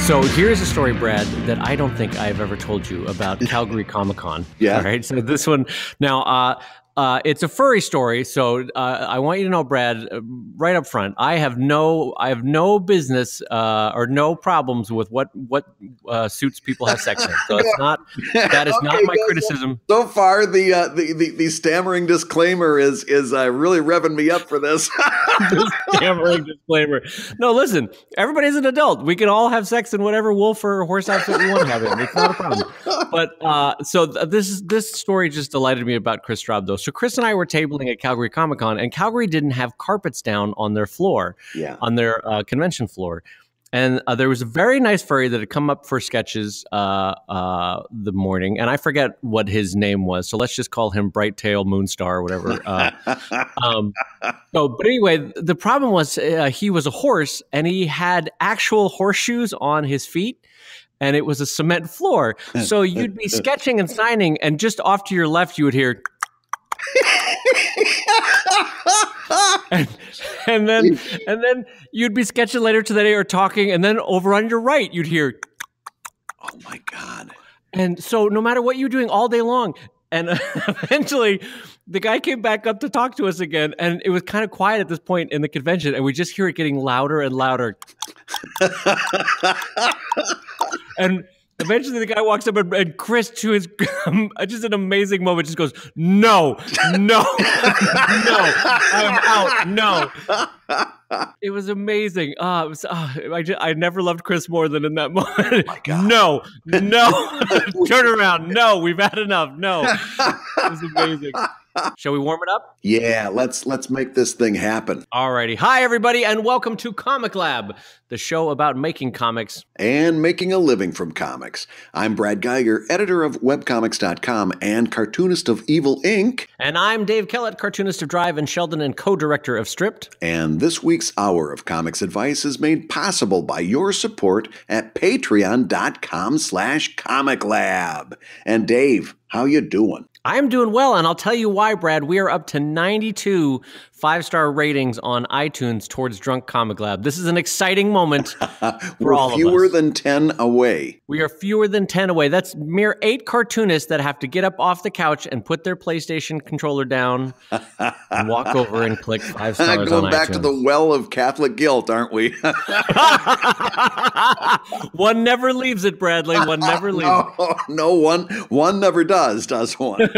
So here's a story, Brad, that I don't think I've ever told you about Calgary Comic-Con. Yeah. All right. So this one now, it's a furry story. So I want you to know, Brad, right up front, I have no business or no problems with what suits people have sex in. So it's not that is not my criticism. So far, the stammering disclaimer is really revving me up for this. The stammering disclaimer. No, listen, everybody's an adult. We can all have sex in whatever wolf or horse outfit we want to have in. It's not a problem. But this story just delighted me about Chris Straub, though. So Chris and I were tabling at Calgary Comic-Con, and Calgary didn't have carpets down on their floor, on their convention floor. And there was a very nice furry that had come up for sketches the morning, and I forget what his name was, so let's just call him Bright Tail Moonstar or whatever. But anyway, the problem was he was a horse, and he had actual horseshoes on his feet. And it was a cement floor. So you'd be sketching and signing, and just off to your left, you would hear... and then you'd be sketching later today or talking, and then over on your right, you'd hear... Oh, my God. And so no matter what you're doing all day long... And eventually, the guy came back up to talk to us again, and it was kind of quiet at this point in the convention, and we just hear it getting louder and louder. And eventually, the guy walks up, and Chris, to his just an amazing moment, just goes, "No, no, no, I'm out, no." It was amazing. I never loved Chris more than in that moment. Oh my God. No, turn around. No, we've had enough. No, it was amazing. Shall we warm it up? Yeah, let's make this thing happen. Alrighty. Hi, everybody, and welcome to Comic Lab, the show about making comics. And making a living from comics. I'm Brad Guigar, editor of webcomics.com and cartoonist of Evil Inc. And I'm Dave Kellett, cartoonist of Drive and Sheldon and co-director of Stripped. And this week's hour of comics advice is made possible by your support at patreon.com/comiclab. And Dave, how you doing? I'm doing well, and I'll tell you why, Brad. We are up to 92 5-star ratings on iTunes towards Drunk Comic Lab. This is an exciting moment for all of us. We're fewer than 10 away. We are fewer than 10 away. That's mere 8 cartoonists that have to get up off the couch and put their PlayStation controller down and walk over and click 5 stars on iTunes. Going back to the well of Catholic guilt, aren't we? One never leaves it, Bradley. One never leaves it. No, one never does one?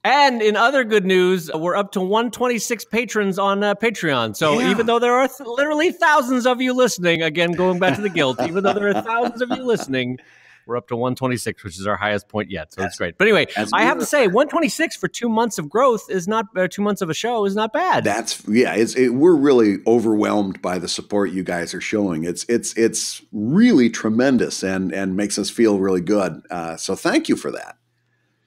And in other good news, we're up to 126 patrons on Patreon. So even though there are literally thousands of you listening, again, going back to the guilt, even though there are thousands of you listening, we're up to 126, which is our highest point yet. So it's great. But anyway, I have to say, 126 for 2 months of growth is not 2 months of a show is not bad. We're really overwhelmed by the support you guys are showing. It's really tremendous and makes us feel really good. So thank you for that.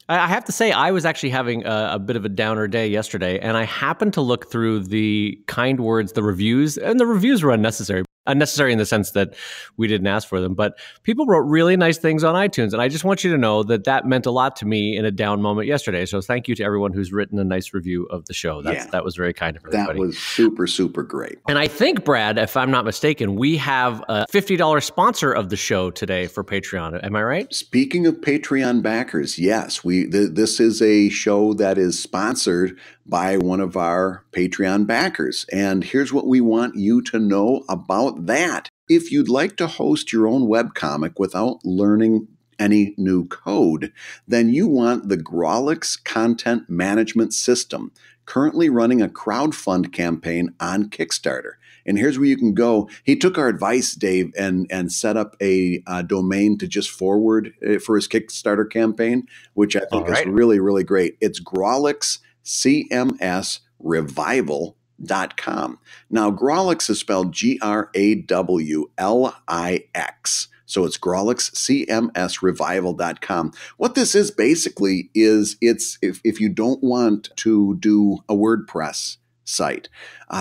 I have to say, I was actually having a bit of a downer day yesterday, and I happened to look through the kind words, the reviews, and the reviews were unnecessary. Unnecessary in the sense that we didn't ask for them, but people wrote really nice things on iTunes, and I just want you to know that that meant a lot to me in a down moment yesterday. So thank you to everyone who's written a nice review of the show. That was very kind of everybody. That was super, super great. And I think, Brad, if I'm not mistaken, we have a $50 sponsor of the show today for Patreon. Am I right? Speaking of Patreon backers, yes, this is a show that is sponsored by one of our Patreon backers. And here's what we want you to know about that. If you'd like to host your own webcomic without learning any new code, then you want the Grawlix Content Management System, currently running a crowdfund campaign on Kickstarter. And here's where you can go. He took our advice, Dave, and set up a domain to just forward for his Kickstarter campaign, which I think is really, really great. It's GrawlixCMSRevival.com. Now, Grawlix is spelled GRAWLIX. So it's GrawlixCMSRevival.com. What this is basically is it's if you don't want to do a WordPress site.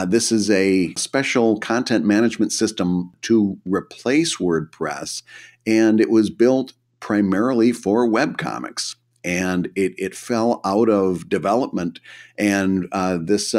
This is a special content management system to replace WordPress, and it was built primarily for webcomics. and it fell out of development. And this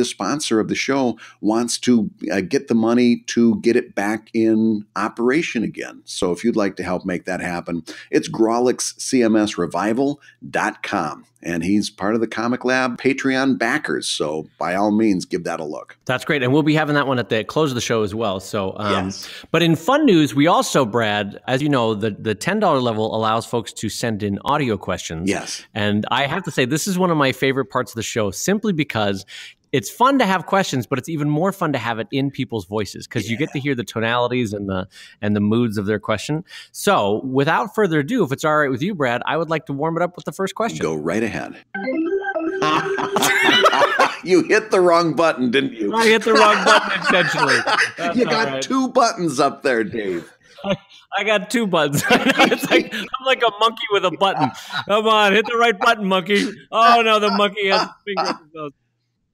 sponsor of the show wants to get the money to get it back in operation again. So if you'd like to help make that happen, it's GrawlixCMSRevival.com. And he's part of the Comic Lab Patreon backers. So by all means, give that a look. That's great. And we'll be having that one at the close of the show as well. So, Yes. But in fun news, we also, Brad, as you know, the $10 level allows folks to send in audio questions. Yes. And I have to say, this is one of my favorite parts of the show, simply because it's fun to have questions, but it's even more fun to have it in people's voices, because you get to hear the tonalities and the moods of their question. So without further ado, if it's all right with you, Brad, I would like to warm it up with the first question. Go right ahead. You hit the wrong button, didn't you? I hit the wrong button intentionally. You got two buttons up there, Dave. I got two buttons. It's like I'm like a monkey with a button. Come on, hit the right button, monkey. Oh no, the monkey has a finger in his nose.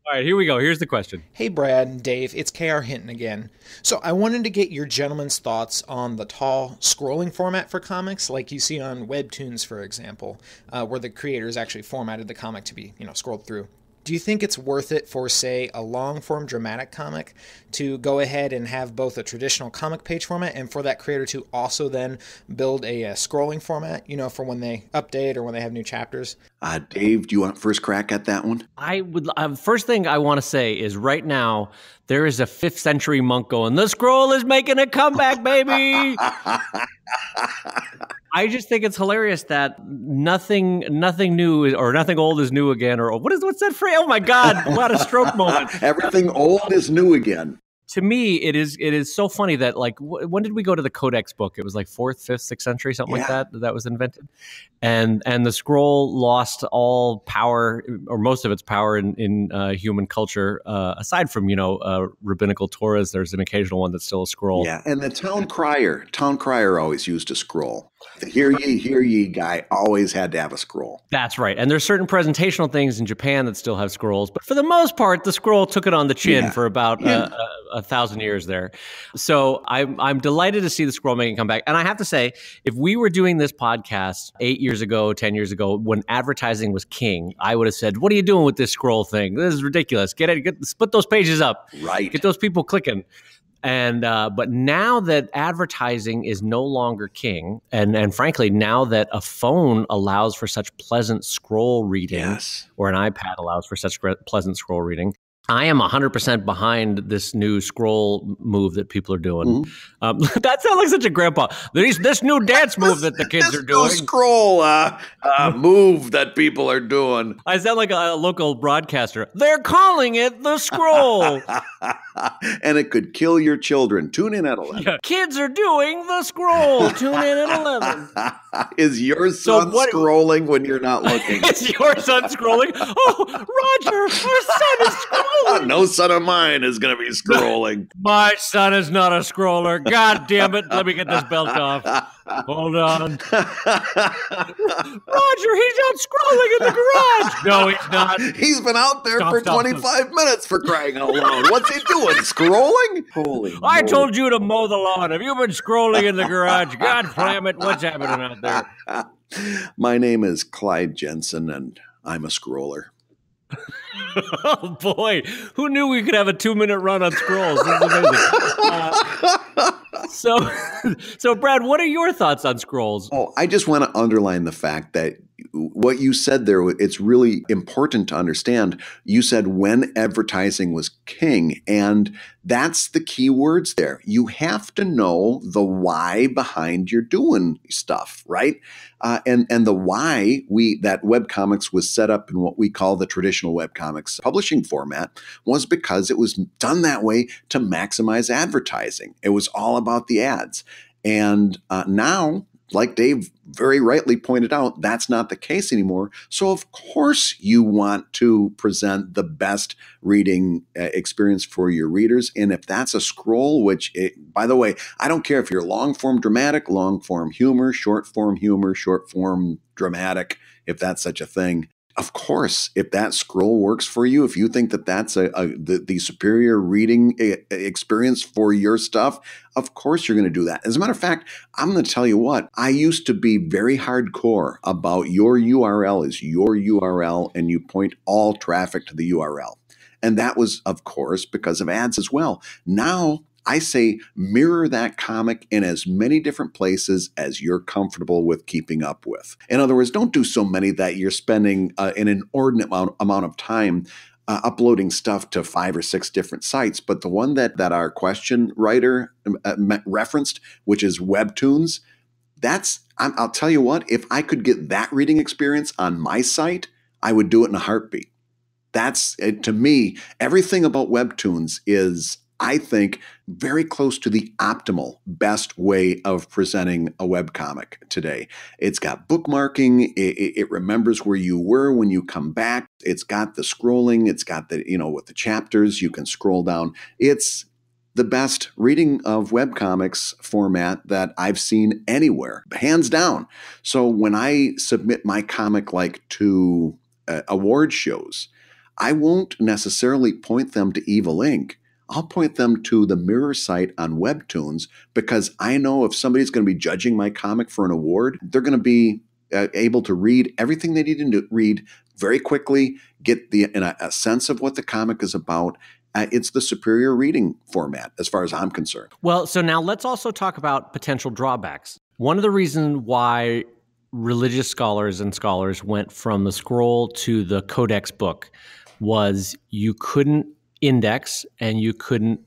All right, here we go. Here's the question. Hey, Brad and Dave, it's KR Hinton again. So I wanted to get your gentlemen's thoughts on the tall scrolling format for comics, like you see on Webtoons, for example, where the creators actually formatted the comic to be, scrolled through. Do you think it's worth it for, say, a long-form dramatic comic to go ahead and have both a traditional comic page format and for that creator to also then build a scrolling format, for when they update or when they have new chapters? Dave, do you want first crack at that one? I would. First thing I want to say is right now there is a 5th century monk going, "The scroll is making a comeback, baby." I just think it's hilarious that nothing new or nothing old is new again, or what's that phrase? Oh my God, what a stroke moment. Everything old is new again. To me, it is so funny that, like, when did we go to the Codex book? It was like 4th, 5th, 6th century, something like that was invented. And the scroll lost all power, or most of its power in human culture, aside from, rabbinical Torahs. There's an occasional one that's still a scroll. Yeah, and the town crier always used a scroll. The hear ye guy always had to have a scroll. That's right. And there's certain presentational things in Japan that still have scrolls. But for the most part, the scroll took it on the chin for about 1,000 years there. So I'm delighted to see the scroll making a comeback. And I have to say, if we were doing this podcast 8 years ago, 10 years ago, when advertising was king, I would have said, "What are you doing with this scroll thing? This is ridiculous. Split those pages up. Right. Get those people clicking." And but now that advertising is no longer king, and frankly, now that a phone allows for such pleasant scroll reading, or an iPad allows for such pleasant scroll reading, I am 100% behind this new scroll move that people are doing. Mm-hmm. That sounds like such a grandpa. This new dance move that the kids are doing. This scroll move that people are doing. I sound like a local broadcaster. They're calling it the scroll. And it could kill your children. Tune in at 11. Yeah. Kids are doing the scroll. Tune in at 11. Is your son scrolling when you're not looking? Is your son scrolling? Oh, Roger, our son is scrolling. No son of mine is going to be scrolling. My son is not a scroller. God damn it. Let me get this belt off. Hold on. Roger, he's out scrolling in the garage. No, he's not. He's been out there for 25 minutes, for crying out loud. What's he doing? Scrolling? Holy I told you to mow the lawn. Have you been scrolling in the garage? God damn it. What's happening out there? My name is Clyde Jensen, and I'm a scroller. Oh, boy. Who knew we could have a 2-minute run on scrolls? This is amazing. So, Brad, what are your thoughts on scrolls? Oh, I just want to underline the fact that what you said there, it's really important to understand. You said when advertising was king, and that's the key words there. You have to know the why behind your doing stuff, right? And the why that webcomics was set up in what we call the traditional webcomics publishing format was because it was done that way to maximize advertising. It was all about the ads. And now, like Dave very rightly pointed out, that's not the case anymore. So of course you want to present the best reading experience for your readers. And if that's a scroll, by the way, I don't care if you're long form dramatic, long form humor, short form dramatic, if that's such a thing. Of course, if that scroll works for you, if you think that that's the superior reading experience for your stuff, of course you're going to do that. As a matter of fact, I'm going to tell you what, I used to be very hardcore about your URL is your URL and you point all traffic to the URL. And that was, of course, because of ads as well. Now, I say mirror that comic in as many different places as you're comfortable with keeping up with. In other words, don't do so many that you're spending an inordinate amount of time uploading stuff to 5 or 6 different sites. But the one that our question writer referenced, which is Webtoons, I'll tell you what, if I could get that reading experience on my site, I would do it in a heartbeat. That's, to me, everything about Webtoons is, I think, very close to the optimal best way of presenting a webcomic today. It's got bookmarking. It remembers where you were when you come back. It's got the scrolling. It's got the, with the chapters, you can scroll down. It's the best reading of webcomics format that I've seen anywhere, hands down. So when I submit my comic to award shows, I won't necessarily point them to Evil Inc. I'll point them to the mirror site on Webtoons because I know if somebody's going to be judging my comic for an award, they're going to be able to read everything they need to read very quickly, get a sense of what the comic is about. It's the superior reading format as far as I'm concerned. Well, so now let's also talk about potential drawbacks. One of the reasons why religious scholars and scholars went from the scroll to the codex book was you couldn't index and you couldn't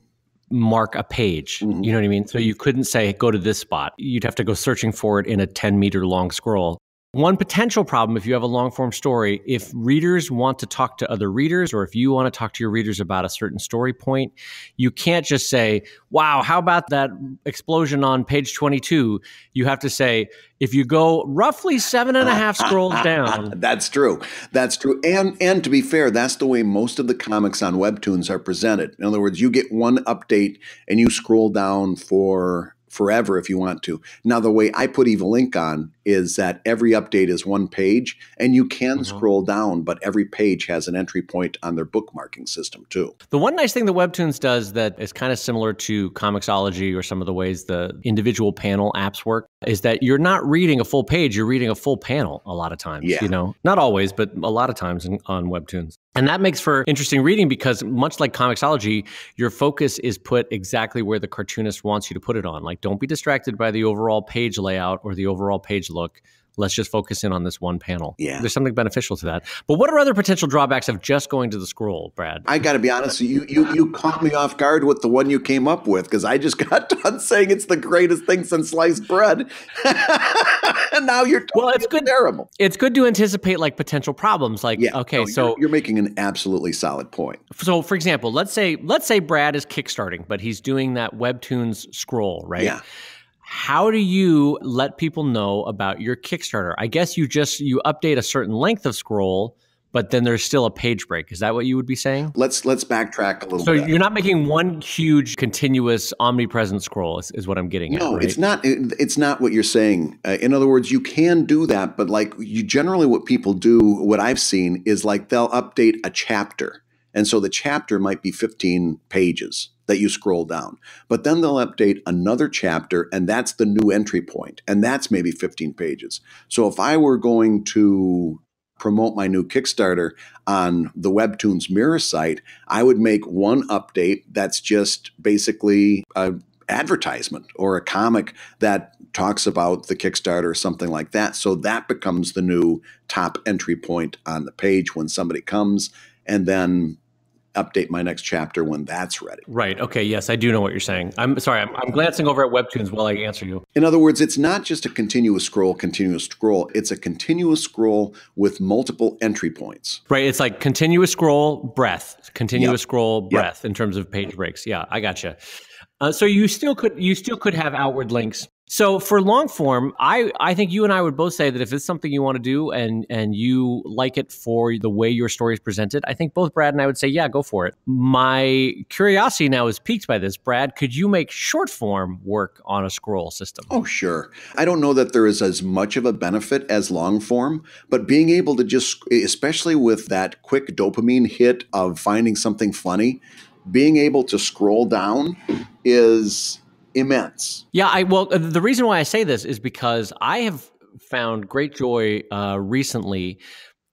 mark a page. Mm-hmm. You know what I mean? So you couldn't say, go to this spot. You'd have to go searching for it in a 10-meter long scroll. One potential problem, if you have a long-form story, if readers want to talk to other readers, or if you want to talk to your readers about a certain story point, you can't just say, wow, how about that explosion on page 22? You have to say, if you go roughly 7.5 scrolls down. That's true. That's true. And to be fair, that's the way most of the comics on Webtoons are presented. In other words, you get one update and you scroll down for forever if you want to. Now, the way I put Evil Inc. on is that every update is one page and you can scroll down, but every page has an entry point on their bookmarking system too. The one nice thing that Webtoons does that is kind of similar to Comixology or some of the ways the individual panel apps work is that you're not reading a full page, you're reading a full panel a lot of times. Yeah. Not always, but a lot of times on Webtoons. And that makes for interesting reading because much like Comixology, your focus is put exactly where the cartoonist wants you to put it on. Like, don't be distracted by the overall page layout or the overall page look. Let's just focus in on this one panel. Yeah. There's something beneficial to that. But what are other potential drawbacks of just going to the scroll, Brad? I got to be honest, you caught me off guard with the one you came up with because I just got done saying it's the greatest thing since sliced bread. And now you're it's good. Terrible. It's good to anticipate like potential problems. Like, so you're making an absolutely solid point. So, for example, let's say Brad is kickstarting, but he's doing that Webtoons scroll, right? Yeah. How do you let people know about your Kickstarter? I guess you update a certain length of scroll, but then there's still a page break. Is that what you would be saying? Let's backtrack a little bit. So you're not making one huge, continuous, omnipresent scroll is what I'm getting at. No, right? it's not. It's not what you're saying. In other words, you can do that, but generally what people do, what I've seen is they'll update a chapter. And so the chapter might be 15 pages that you scroll down. But then they'll update another chapter, and that's the new entry point. And that's maybe 15 pages. So if I were going to promote my new Kickstarter on the Webtoons Mirror site, I would make one update that's just basically an advertisement or a comic that talks about the Kickstarter or something like that. So that becomes the new top entry point on the page when somebody comes, and then update my next chapter when that's ready. Right. Okay. Yes, I do know what you're saying. I'm sorry. I'm glancing over at Webtoons while I answer you. In other words, it's not just a continuous scroll. It's a continuous scroll with multiple entry points. Right. It's like continuous scroll, breath, continuous scroll, breath in terms of page breaks. Yeah, I gotcha. So you still could have outward links. So for long form, I think you and I would both say that if it's something you want to do and you like it for the way your story is presented, I think both Brad and I would say, yeah, go for it. My curiosity now is piqued by this. Brad, could you make short form work on a scroll system? Oh, sure. I don't know that there is as much of a benefit as long form, but being able to just, especially with that quick dopamine hit of finding something funny, being able to scroll down is immense. Yeah, well, the reason why I say this is because I have found great joy recently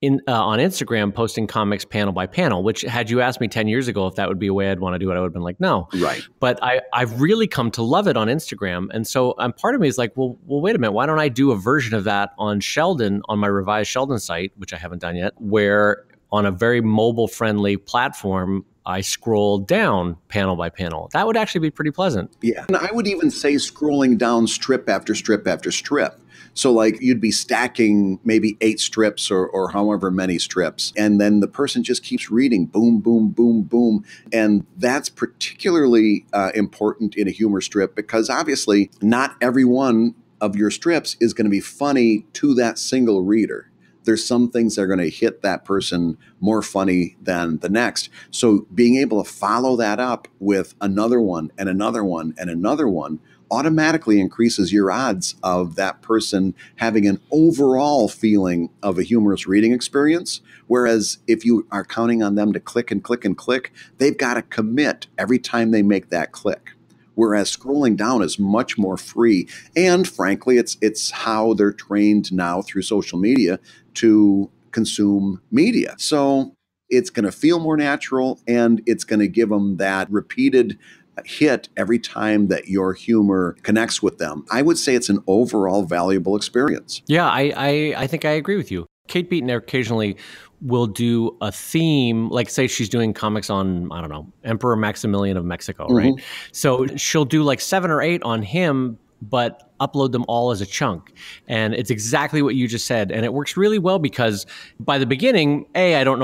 on Instagram posting comics panel by panel, which had you asked me 10 years ago if that would be a way I'd want to do it, I would have been like, no. Right. But I've really come to love it on Instagram. And so part of me is like, well, wait a minute. Why don't I do a version of that on Sheldon, on my revised Sheldon site, which I haven't done yet, where on a very mobile-friendly platform, I scroll down panel by panel. That would actually be pretty pleasant. Yeah. And I would even say scrolling down strip after strip after strip. So like you'd be stacking maybe 8 strips or however many strips. And then the person just keeps reading boom, boom, boom, boom. And that's particularly important in a humor strip because obviously not every one of your strips is going to be funny to that single reader. There's some things that are going to hit that person more funny than the next. So being able to follow that up with another one and another one and another one automatically increases your odds of that person having an overall feeling of a humorous reading experience. Whereas if you are counting on them to click and click and click, they've got to commit every time they make that click. Whereas scrolling down is much more free. And frankly, it's how they're trained now through social media to consume media. So it's going to feel more natural and it's going to give them that repeated hit every time that your humor connects with them. I would say it's an overall valuable experience. Yeah, I think I agree with you. Kate Beaton occasionally will do a theme, like say she's doing comics on, I don't know, Emperor Maximilian of Mexico, right? So she'll do like 7 or 8 on him, but upload them all as a chunk. And it's exactly what you just said. And it works really well because by the beginning, I don't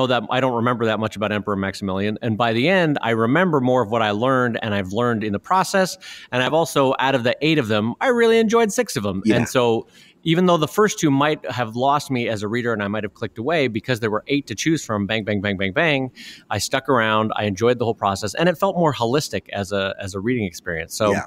remember that much about Emperor Maximilian. And by the end, I remember more of what I learned and I've learned in the process. And I've also, out of the 8 of them, I really enjoyed 6 of them. Yeah. And so even though the first 2 might have lost me as a reader and I might have clicked away because there were 8 to choose from, bang, bang, bang, bang, bang, I stuck around, I enjoyed the whole process, and it felt more holistic as a reading experience. So yeah.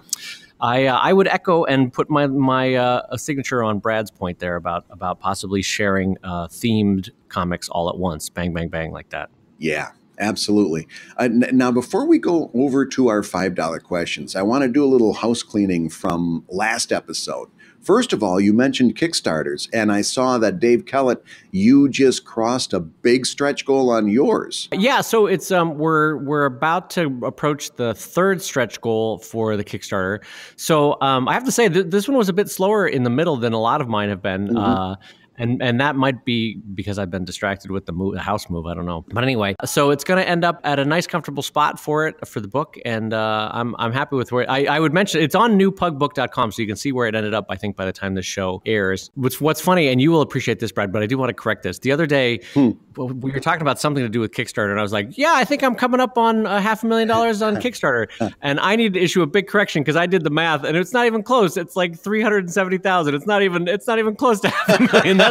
I would echo and put my signature on Brad's point there about possibly sharing themed comics all at once, bang, bang, bang, like that. Yeah. Absolutely. Now, before we go over to our $5 questions, I want to do a little house cleaning from last episode. First of all, you mentioned Kickstarters, and I saw that Dave Kellett, you just crossed a big stretch goal on yours. Yeah, so it's we're about to approach the 3rd stretch goal for the Kickstarter. So I have to say this one was a bit slower in the middle than a lot of mine have been. Mm-hmm. And that might be because I've been distracted with the house move. I don't know. But anyway, so it's going to end up at a nice, comfortable spot for the book. And I'm happy with where I would mention it's on newpugbook.com. So you can see where it ended up, I think, by the time this show airs. What's funny, and you will appreciate this, Brad, but I do want to correct this. The other day, we were talking about something to do with Kickstarter. And I was like, yeah, I think I'm coming up on $500,000 on Kickstarter. And I need to issue a big correction because I did the math and it's not even close. It's like 370,000. It's not even close to $500,000.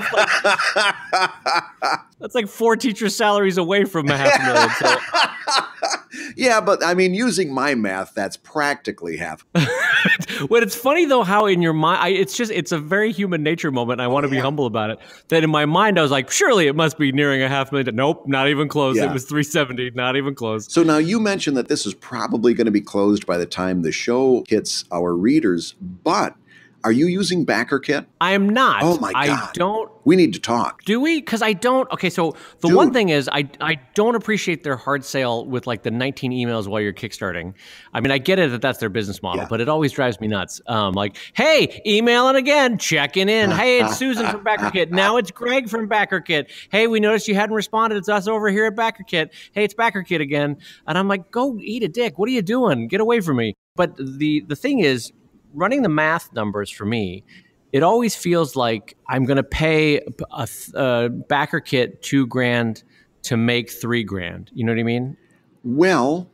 That's like 4 teachers' salaries away from $500,000. So. Yeah, but I mean, using my math, that's practically half. Well, it's funny though how in your mind, it's a very human nature moment. And I want to be humble about it. That in my mind, I was like, surely it must be nearing $500,000. Nope, not even close. Yeah. It was 370, not even close. So now you mentioned that this is probably going to be closed by the time the show hits our readers, but are you using Backerkit? I am not. Oh my God. I don't. We need to talk. Do we? Because I don't. Okay, so the one thing is I don't appreciate their hard sale with like the 19 emails while you're kickstarting. I mean, I get it that that's their business model, but it always drives me nuts. Like, hey, emailing again, checking in. Hey, it's Susan from Backerkit. Now it's Greg from Backerkit. Hey, we noticed you hadn't responded. It's us over here at Backerkit. Hey, it's Backerkit again. And I'm like, go eat a dick. What are you doing? Get away from me. But the thing is, running the math numbers for me, it always feels like I'm going to pay a Backerkit $2,000 to make $3,000. You know what I mean? Well,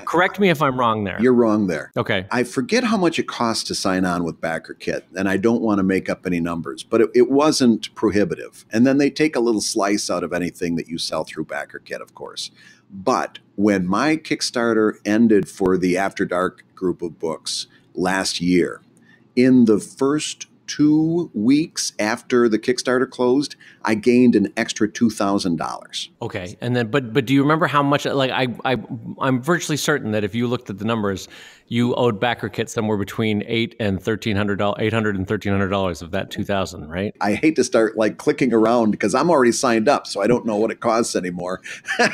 Correct me if I'm wrong there. You're wrong there. Okay. I forget how much it costs to sign on with Backerkit, and I don't want to make up any numbers, but it wasn't prohibitive. And then they take a little slice out of anything that you sell through Backerkit, of course. But when my Kickstarter ended for the After Dark group of books last year, in the first 2 weeks after the Kickstarter closed, I gained an extra $2,000. Okay, and then but do you remember how much? Like I'm virtually certain that if you looked at the numbers, you owed Backerkit somewhere between $800 and $1,300 of that $2,000, right? I hate to start like clicking around because I'm already signed up, so I don't know what it costs anymore. Can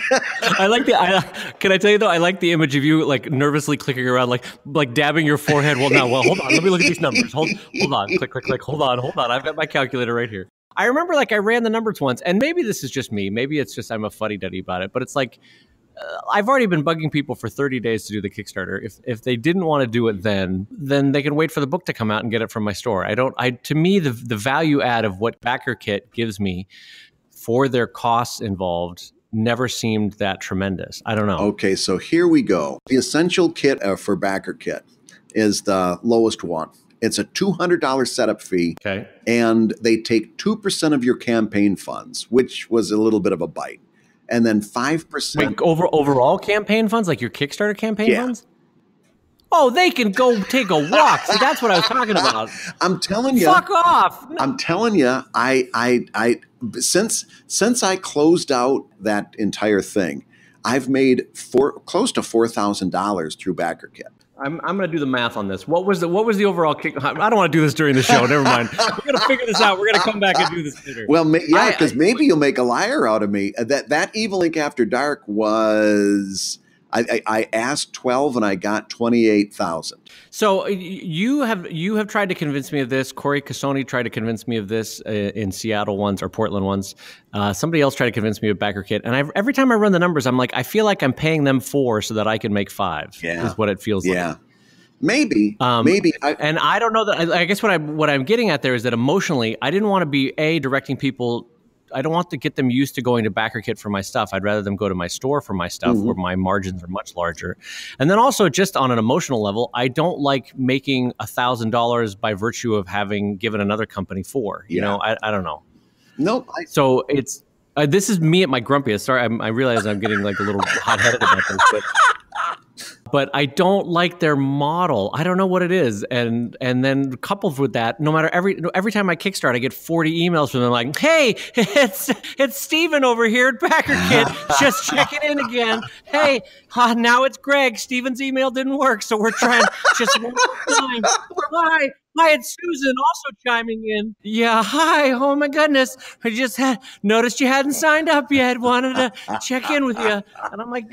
I tell you though? I like the image of you like nervously clicking around, like dabbing your forehead. Well, hold on, let me look at these numbers. Hold on, click. Hold on. I've got my calculator right here. I remember like I ran the numbers once, and maybe this is just me. Maybe it's just I'm a fuddy-duddy about it. But it's like I've already been bugging people for 30 days to do the Kickstarter. If they didn't want to do it then they can wait for the book to come out and get it from my store. To me, the value add of what Backerkit gives me for their costs involved never seemed that tremendous. I don't know. Okay, so here we go. The essential kit for Backerkit is the lowest one. It's a $200 setup fee, okay, and they take 2% of your campaign funds, which was a little bit of a bite, and then 5%. Wait, overall campaign funds, like your Kickstarter campaign funds? Oh, they can go take a walk. See, that's what I was talking about. I'm telling you. Fuck off. No. I'm telling you, I since I closed out that entire thing, I've made close to $4,000 through Backerkit. I'm going to do the math on this. What was the overall kick? I don't want to do this during the show. Never mind. We're going to figure this out. We're going to come back and do this later. Well, yeah, because maybe you'll make a liar out of me. That Evil Ink After Dark was. I asked 12 and I got 28,000. So you have tried to convince me of this. Corey Cassoni tried to convince me of this in Seattle ones or Portland ones. Somebody else tried to convince me of Backerkit. And every time I run the numbers, I'm like, I feel like I'm paying them 4 so that I can make 5. Yeah. Is what it feels like. Yeah. Maybe. And I don't know that. I guess what I'm getting at there is that emotionally, I didn't want to be directing people. I don't want to get them used to going to Backerkit for my stuff. I'd rather them go to my store for my stuff where my margins are much larger. And then also just on an emotional level, I don't like making $1,000 by virtue of having given another company 4. You know, I don't know. No. So it's this is me at my grumpiest. Sorry, I realize I'm getting like a little hot-headed about this, but I don't like their model. I don't know what it is. And then coupled with that, no matter every time I Kickstart, I get 40 emails from them like, hey, it's Steven over here at Backerkit. Just checking in again. Hey, now it's Greg. Steven's email didn't work, so we're trying just one more time. Hi, it's Susan also chiming in. Yeah, hi. Oh my goodness. I just noticed you hadn't signed up yet. Wanted to check in with you. And I'm like,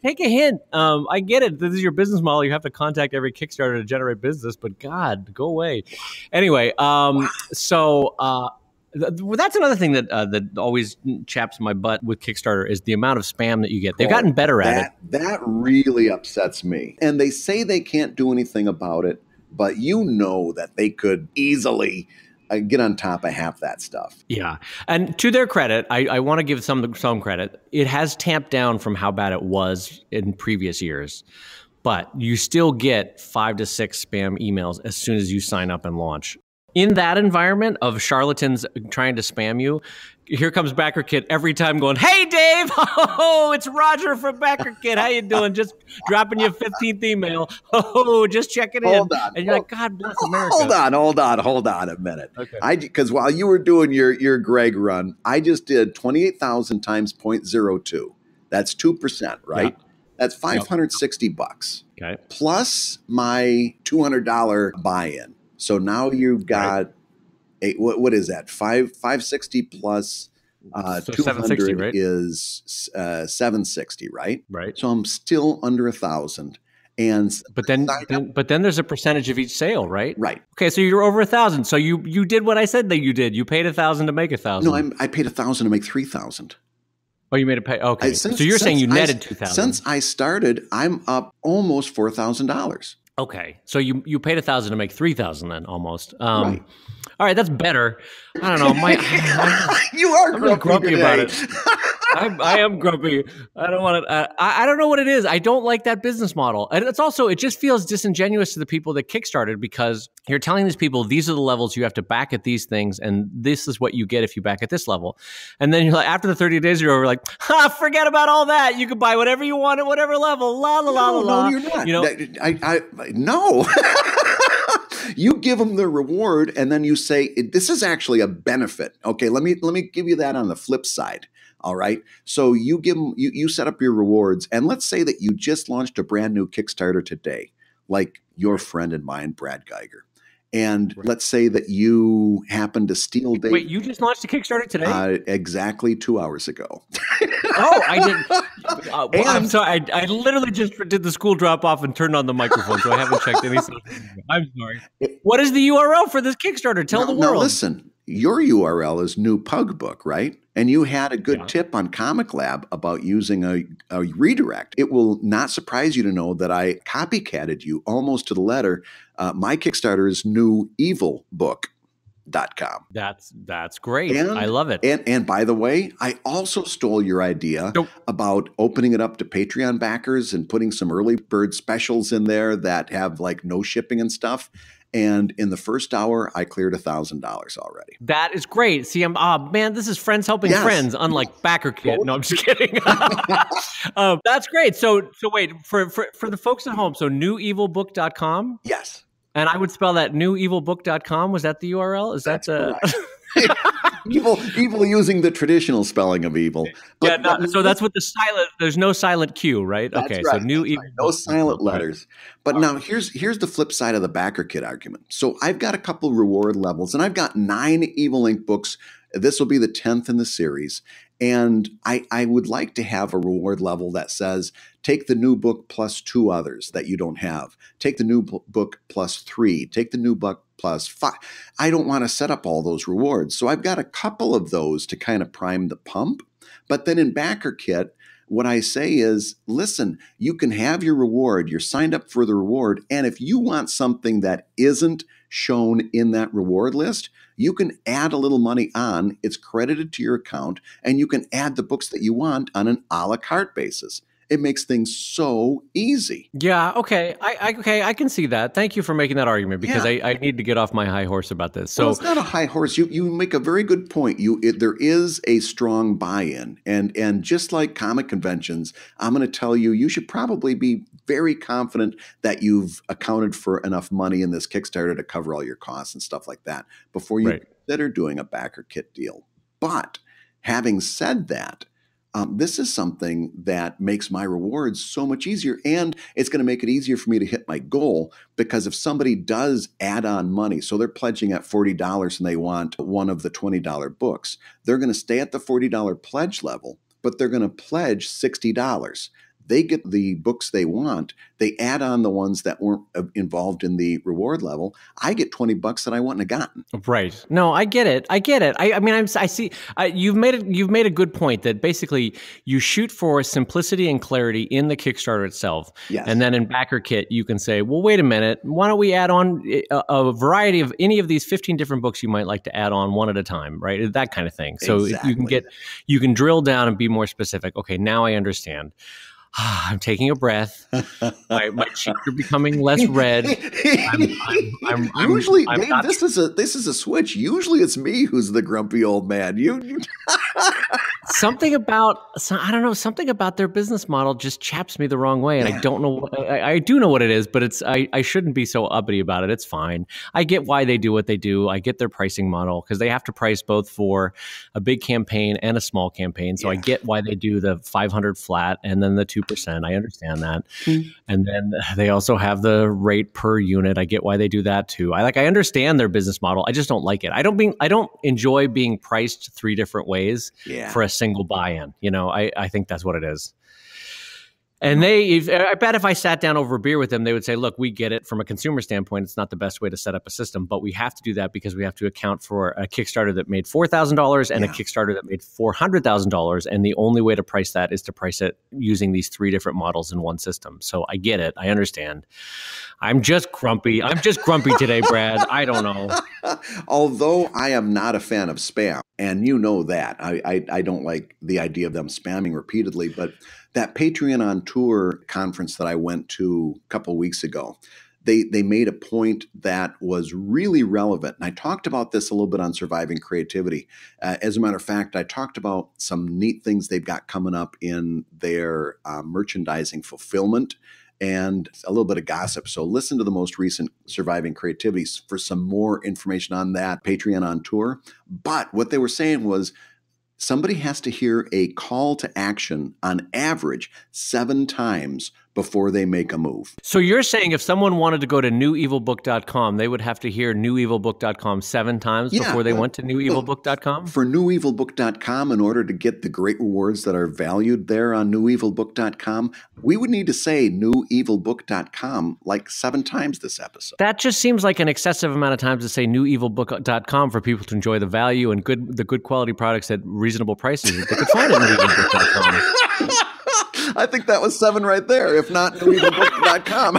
take a hint. I get it. This is your business model. You have to contact every Kickstarter to generate business, but God, go away. Anyway, so that's another thing that always chaps my butt with Kickstarter is the amount of spam that you get. They've gotten better at it. That really upsets me. And they say they can't do anything about it, but you know that they could easily get on top of half that stuff. Yeah. And to their credit, I want to give some credit. It has tamped down from how bad it was in previous years. But you still get 5 to 6 spam emails as soon as you sign up and launch. In that environment of charlatans trying to spam you, here comes Backerkit every time going, hey, Dave, oh, it's Roger from Backerkit. How you doing? Just dropping you a 15th email. Oh, just checking in. Hold on. And you're like, God bless America. Hold on a minute. Okay. Because while you were doing your Greg run, I just did 28,000 times 0.02. That's 2%, right? Yeah. That's $560. Okay. Plus my $200 buy-in. So now you've got what is that? 560 plus so 200 right? Is 760, right? Right. So I'm still under 1,000. But then there's a percentage of each sale, right? Right. Okay, so you're over 1,000. So you did what I said that you did. You paid 1,000 to make 1,000. No, I paid 1,000 to make 3,000. Oh, you made it pay. Okay, so you're saying you netted 2,000. Since I started, I'm up almost $4,000. Okay, so you paid $1,000 to make 3,000 then almost. Right. All right, that's better. I don't know. You are I'm really grumpy today. about it. I am grumpy. I don't want to. I don't know what it is. I don't like that business model, and it just feels disingenuous to the people that kickstarted, because you're telling these people these are the levels you have to back at these things, and this is what you get if you back at this level. And then you're like, after the 30 days, you're over like, forget about all that. You can buy whatever you want at whatever level. La la la la la. No, you're not. You know, No. You give them the reward, and then you say, this is actually a benefit. Okay, let me give you that on the flip side. All right. So you give them, you set up your rewards, and let's say that you just launched a brand new Kickstarter today, like your friend and mine, Brad Geiger. And let's say that you happen to steal data. Wait, you just launched a Kickstarter today? Exactly 2 hours ago. Oh, I didn't. I'm sorry. I literally just did the school drop off and turned on the microphone, so I haven't checked any. I'm sorry. What is the URL for this Kickstarter? Tell the world. Now listen, your URL is New Pug Book, right? And you had a good tip on Comic Lab about using a redirect. It will not surprise you to know that I copycatted you almost to the letter. My Kickstarter is newevilbook.com. That's great. I love it. And by the way, I also stole your idea about opening it up to Patreon backers and putting some early bird specials in there that have like no shipping and stuff. And in the first hour, I cleared $1,000 already. That is great. See, man, this is friends helping friends, unlike Backerkit. No, I'm just kidding. That's great. So wait, for the folks at home, so newevilbook.com? Yes. And I would spell that newevilbook.com. Was that the URL? That's evil using the traditional spelling of evil. But, so that's with the silent. There's no silent Q, right? Okay, right, so new evil. Right. No silent letters. But now here's the flip side of the Backerkit argument. So I've got a couple reward levels, and I've got 9 Evil Ink books. This will be the 10th in the series. And I would like to have a reward level that says, take the new book plus 2 others that you don't have. Take the new book plus 3. Take the new book plus 5. I don't want to set up all those rewards. So I've got a couple of those to kind of prime the pump. But then in Backerkit, what I say is, listen, you can have your reward. You're signed up for the reward. And if you want something that isn't shown in that reward list, you can add a little money on. It's credited to your account, and you can add the books that you want on an a la carte basis. It makes things so easy. Yeah, okay. I can see that. Thank you for making that argument, because I need to get off my high horse about this. So it's not a high horse. You make a very good point. There is a strong buy-in. And just like comic conventions, I'm going to tell you, you should probably be very confident that you've accounted for enough money in this Kickstarter to cover all your costs and stuff like that before you consider doing a Backerkit deal. But having said that, this is something that makes my rewards so much easier, and it's going to make it easier for me to hit my goal, because if somebody does add on money, so they're pledging at $40 and they want one of the $20 books, they're going to stay at the $40 pledge level, but they're going to pledge $60. They get the books they want. They add on the ones that weren't involved in the reward level. I get $20 that I wouldn't have gotten. Right. No, I get it. I mean, I see. You've made a good point that basically you shoot for simplicity and clarity in the Kickstarter itself. Yes. And then in Backerkit, you can say, well, wait a minute. Why don't we add on a variety of any of these 15 different books you might like to add on one at a time, right? That kind of thing. So you can drill down and be more specific. Okay, now I understand. I'm taking a breath. My cheeks are becoming less red. Usually, Dave, this is a switch. Usually, it's me who's the grumpy old man. You. Something about their business model just chaps me the wrong way, and I don't know. I do know what it is, but I shouldn't be so uppity about it. It's fine. I get why they do what they do. I get their pricing model, because they have to price both for a big campaign and a small campaign. So I get why they do the 500 flat and then the 2%. I understand that. And then they also have the rate per unit. I get why they do that too. I understand their business model. I just don't like it. I don't enjoy being priced 3 different ways for a single buy-in. I think that's what it is. And I bet if I sat down over a beer with them, they would say, look, we get it from a consumer standpoint. It's not the best way to set up a system, but we have to do that because we have to account for a Kickstarter that made $4,000 and a Kickstarter that made $400,000. And the only way to price that is to price it using these 3 different models in one system. So I get it. I understand. I'm just grumpy. I'm just grumpy today, Brad. I don't know. Although I am not a fan of spam, and you know that. I don't like the idea of them spamming repeatedly, but that Patreon on Tour conference that I went to a couple of weeks ago, they made a point that was really relevant. And I talked about this a little bit on Surviving Creativity. As a matter of fact, I talked about some neat things they've got coming up in their merchandising fulfillment and a little bit of gossip. So listen to the most recent Surviving Creativities for some more information on that Patreon on Tour. But what they were saying was somebody has to hear a call to action on average 7 times before they make a move. So you're saying if someone wanted to go to newevilbook.com, they would have to hear newevilbook.com 7 times before they went to newevilbook.com? For newevilbook.com, in order to get the great rewards that are valued there on newevilbook.com, we would need to say newevilbook.com like 7 times this episode. That just seems like an excessive amount of times to say newevilbook.com for people to enjoy the value and the good quality products at reasonable prices that they could find at newevilbook.com. I think that was 7 right there, if not newevilbook.com.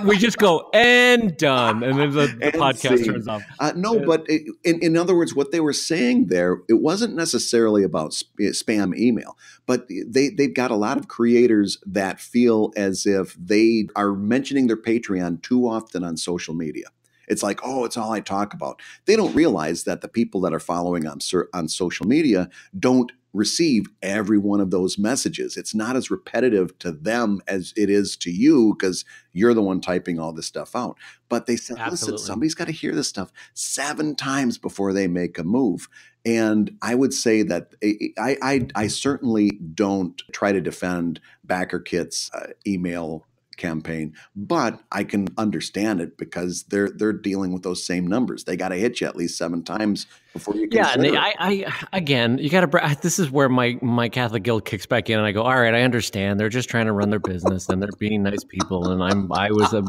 we just go and done, and then the podcast turns off. But in other words, what they were saying there, it wasn't necessarily about spam email, but they've got a lot of creators that feel as if they are mentioning their Patreon too often on social media. It's like, oh, it's all I talk about. They don't realize that the people that are following on social media don't receive every one of those messages. It's not as repetitive to them as it is to you because you're the one typing all this stuff out. But they said, listen, somebody's got to hear this stuff 7 times before they make a move. And I would say that I certainly don't try to defend Backerkit's email campaign, but I can understand it because they're dealing with those same numbers. They got to hit you at least 7 times before you consider. Yeah, and again, you got to. This is where my Catholic guilt kicks back in, and I go, all right, I understand. They're just trying to run their business, and they're being nice people, and I was a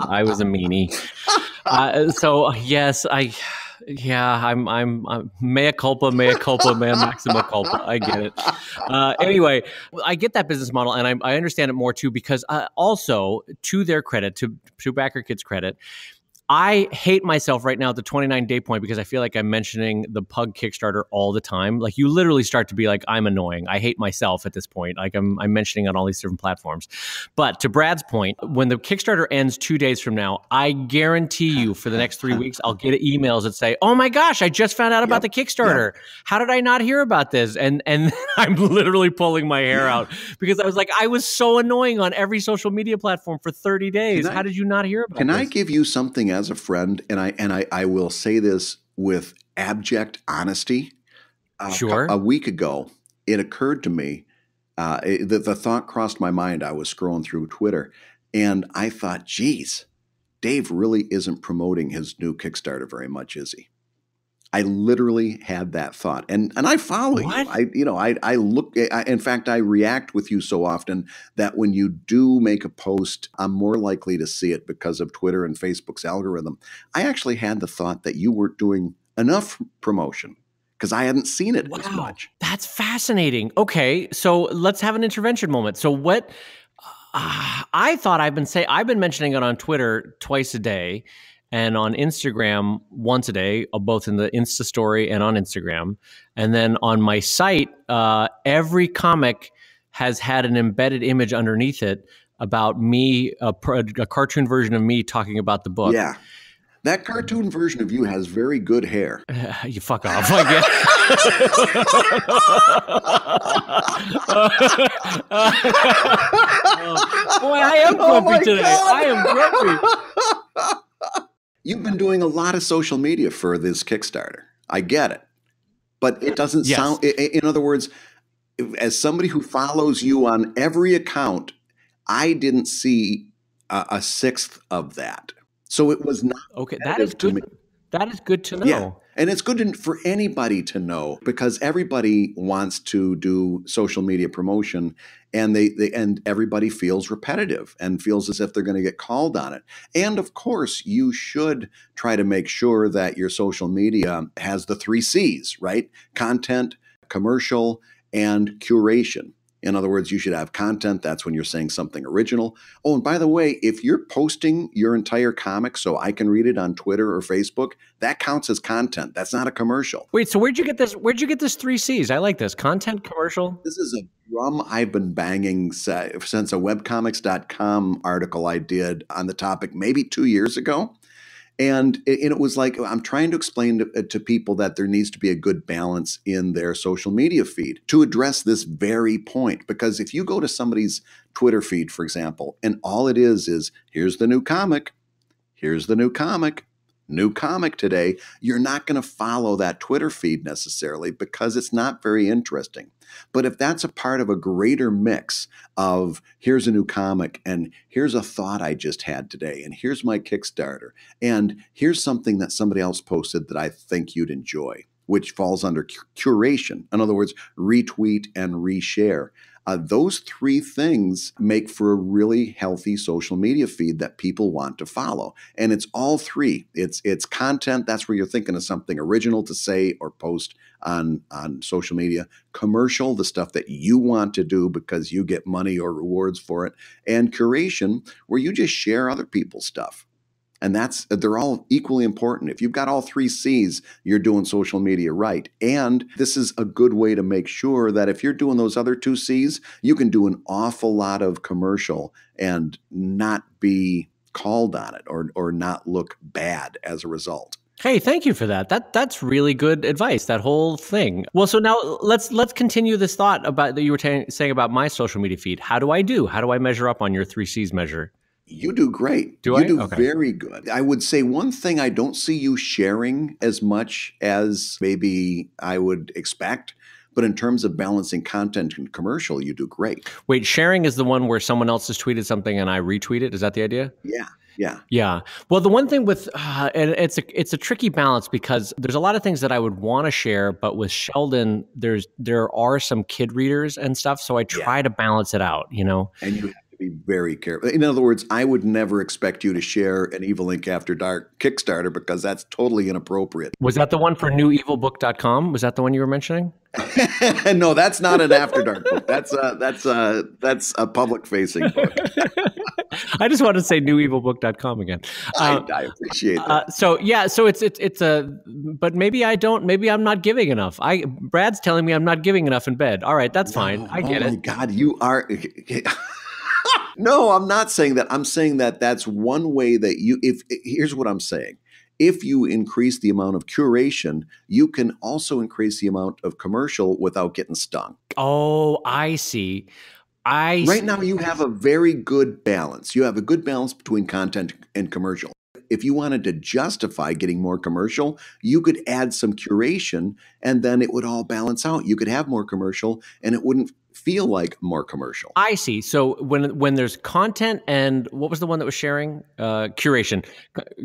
meanie. So yes, I'm mea culpa, mea maxima culpa. I get it. Anyway, I get that business model, and I understand it more too because also to their credit, to Backerkit's credit, I hate myself right now at the 29-day point because I feel like I'm mentioning the Pug Kickstarter all the time. Like you literally start to be like, I'm annoying. I hate myself at this point. Like I'm mentioning on all these different platforms. But to Brad's point, when the Kickstarter ends 2 days from now, I guarantee you for the next 3 weeks, I'll get emails that say, oh my gosh, I just found out about the Kickstarter. How did I not hear about this? And I'm literally pulling my hair out because I was like, I was so annoying on every social media platform for 30 days. How did you not hear about this? Can I give you something as a friend, and I will say this with abject honesty. Sure. A week ago, it occurred to me, the thought crossed my mind. I was scrolling through Twitter, and I thought, geez, Dave really isn't promoting his new Kickstarter very much, is he? I literally had that thought, and I follow you. I look. In fact, I react with you so often that when you do make a post, I'm more likely to see it because of Twitter and Facebook's algorithm. I actually had the thought that you weren't doing enough promotion because I hadn't seen it as much. That's fascinating. Okay, so let's have an intervention moment. So what? I thought I've been mentioning it on Twitter twice a day. And on Instagram once a day, both in the Insta story and on Instagram. And then on my site, every comic has had an embedded image underneath it about me, a cartoon version of me talking about the book. Yeah. That cartoon version of you has very good hair. You fuck off, I guess. Boy, I am grumpy today. I am grumpy. You've been doing a lot of social media for this Kickstarter. I get it. But it doesn't sound, in other words, as somebody who follows you on every account, I didn't see a sixth of that. So it was not okay. That is good. That is good to know. And it's good for anybody to know, because everybody wants to do social media promotion, and and everybody feels repetitive and feels as if they're going to get called on it. And of course, you should try to make sure that your social media has the 3 C's, right? Content, commercial, and curation. In other words, you should have content. That's when you're saying something original. Oh, and by the way, if you're posting your entire comic so I can read it on Twitter or Facebook, that counts as content. That's not a commercial. Wait, so where'd you get this? Where'd you get this 3 C's? I like this. Content, commercial. This is a drum I've been banging since a webcomics.com article I did on the topic maybe 2 years ago. And it was like, I'm trying to explain to people that there needs to be a good balance in their social media feed to address this very point. Because if you go to somebody's Twitter feed, for example, and all it is here's the new comic, here's the new comic today, you're not going to follow that Twitter feed necessarily, because it's not very interesting. But if that's a part of a greater mix of here's a new comic, and here's a thought I just had today, and here's my Kickstarter, and here's something that somebody else posted that I think you'd enjoy, which falls under curation. In other words, retweet and reshare. Those 3 things make for a really healthy social media feed that people want to follow. And it's all 3. It's content. That's where you're thinking of something original to say or post on social media. Commercial, the stuff that you want to do because you get money or rewards for it. And curation, where you just share other people's stuff. And they're all equally important. If you've got all 3 C's, you're doing social media right. And this is a good way to make sure that if you're doing those other 2 C's, you can do an awful lot of commercial and not be called on it or not look bad as a result. Hey, thank you for that. That's really good advice, that whole thing. Well, so now let's continue this thought about that you were saying about my social media feed. How do I measure up on your 3 C's measure? You do great. You do okay. Very good. I would say one thing I don't see you sharing as much as maybe I would expect, but in terms of balancing content and commercial, you do great. Wait, sharing is the one where someone else has tweeted something and I retweet it? Is that the idea? Yeah. Well, the one thing with and it's a tricky balance, because there's a lot of things that I would want to share, but with Sheldon, there are some kid readers and stuff, so I try to balance it out, you know. And you have to be very careful. In other words, I would never expect you to share an Evil Inc. After Dark Kickstarter, because that's totally inappropriate. Was that the one for newevilbook.com? Was that the one you were mentioning? No, that's not an After Dark book. That's a public-facing book. I just wanted to say newevilbook.com again. I appreciate that. So it's but maybe I don't. Maybe I'm not giving enough. Brad's telling me I'm not giving enough in bed. All right, that's fine. I get it. Oh my God, you are. No, I'm not saying that. I'm saying that that's one way that here's what I'm saying. If you increase the amount of curation, you can also increase the amount of commercial without getting stung. Oh, I see. Right now, you have a very good balance. You have a good balance between content and commercial. If you wanted to justify getting more commercial, you could add some curation, and then it would all balance out. You could have more commercial, and it wouldn't feel like more commercial. I see. So when there's content and what was the one that was sharing? Curation.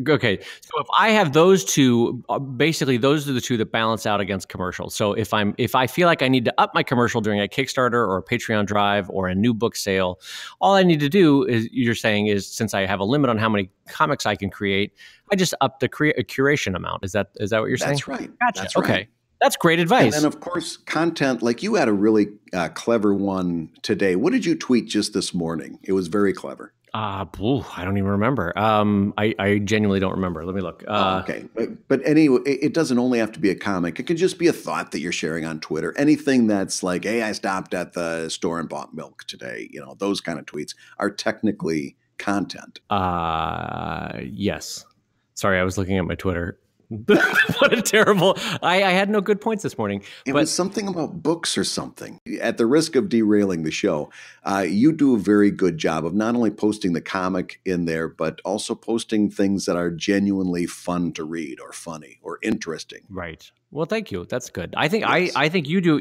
Okay. So if I have those 2, basically those are the 2 that balance out against commercial. So if I feel like I need to up my commercial during a Kickstarter or a Patreon drive or a new book sale, all I need to do is, you're saying, is since I have a limit on how many comics I can create, I just up the curation amount. Is that what you're saying? That's right. Gotcha. That's okay. Right. That's great advice. And then, of course, content, like you had a really clever one today. What did you tweet just this morning? It was very clever. I don't even remember. I genuinely don't remember. Let me look. Okay. But anyway, it doesn't only have to be a comic. It could just be a thought that you're sharing on Twitter. Anything that's like, hey, I stopped at the store and bought milk today. You know, those kind of tweets are technically content. Yes. Sorry, I was looking at my Twitter. What a terrible... I had no good points this morning. It was something about books or something. At the risk of derailing the show, you do a very good job of not only posting the comic in there, but also posting things that are genuinely fun to read or funny or interesting. Right. Well, thank you. That's good. I think Yes. I think you do.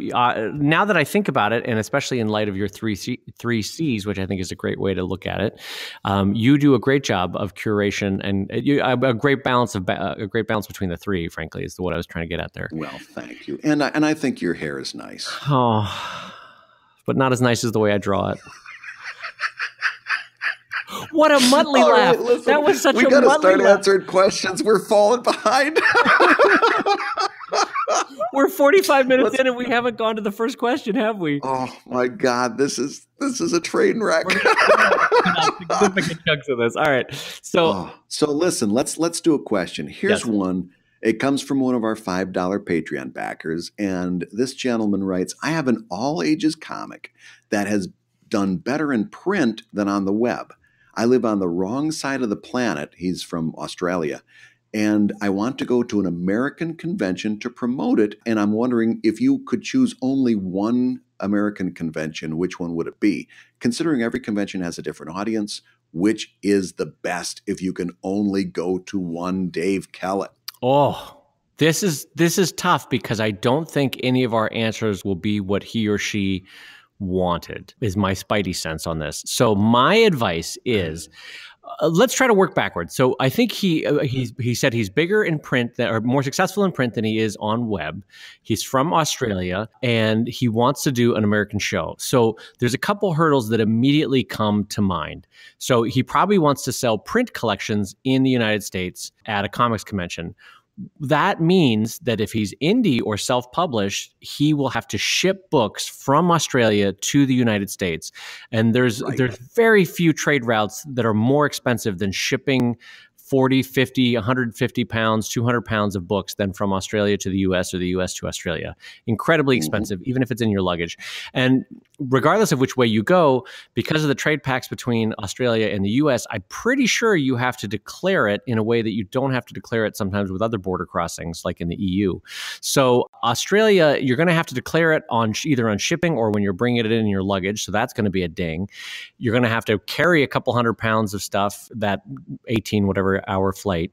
Now that I think about it, and especially in light of your three C's, which I think is a great way to look at it, you do a great job of curation and a great balance between the three. Frankly, is what I was trying to get at there. Well, thank you. And I think your hair is nice. Oh, but not as nice as the way I draw it. What a muttly All laugh! right, listen, That was such a we got to muttly start laugh. answering questions. We're falling behind. We're 45 minutes in and we haven't gone to the first question, have we? Oh my God, this is a train wreck. Significant chunks of this. All right. So listen, let's do a question. Here's Yes. one. It comes from one of our $5 Patreon backers, and this gentleman writes, I have an all ages comic that has done better in print than on the web. I live on the wrong side of the planet. He's from Australia. And I want to go to an American convention to promote it. And I'm wondering if you could choose only one American convention, which one would it be? Considering every convention has a different audience, which is the best if you can only go to one, Dave Kellett? Oh, this is tough because I don't think any of our answers will be what he or she wanted, is my spidey sense on this. So my advice is, let's try to work backwards. So I think he said he's bigger in print or more successful in print than he is on web. He's from Australia and he wants to do an American show. So there's a couple hurdles that immediately come to mind. So he probably wants to sell print collections in the United States at a comics convention. That means that if he's indie or self-published, he will have to ship books from Australia to the United States. And there's very few trade routes that are more expensive than shipping 40, 50, 150 pounds, 200 pounds of books than from Australia to the US or the US to Australia. Incredibly expensive, even if it's in your luggage. And regardless of which way you go, because of the trade pacts between Australia and the US, I'm pretty sure you have to declare it in a way that you don't have to declare it sometimes with other border crossings, like in the EU. So Australia, you're going to have to declare it on either on shipping or when you're bringing it in your luggage. So that's going to be a ding. You're going to have to carry a couple 100 pounds of stuff, that 18 whatever hour flight.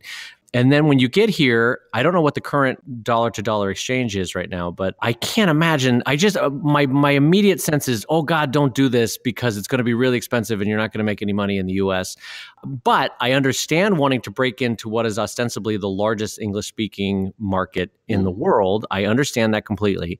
And then when you get here, I don't know what the current dollar to dollar exchange is right now, but I can't imagine. I just, my immediate sense is, oh God, don't do this because it's going to be really expensive and you're not going to make any money in the US. But I understand wanting to break into what is ostensibly the largest English speaking market in the world. I understand that completely.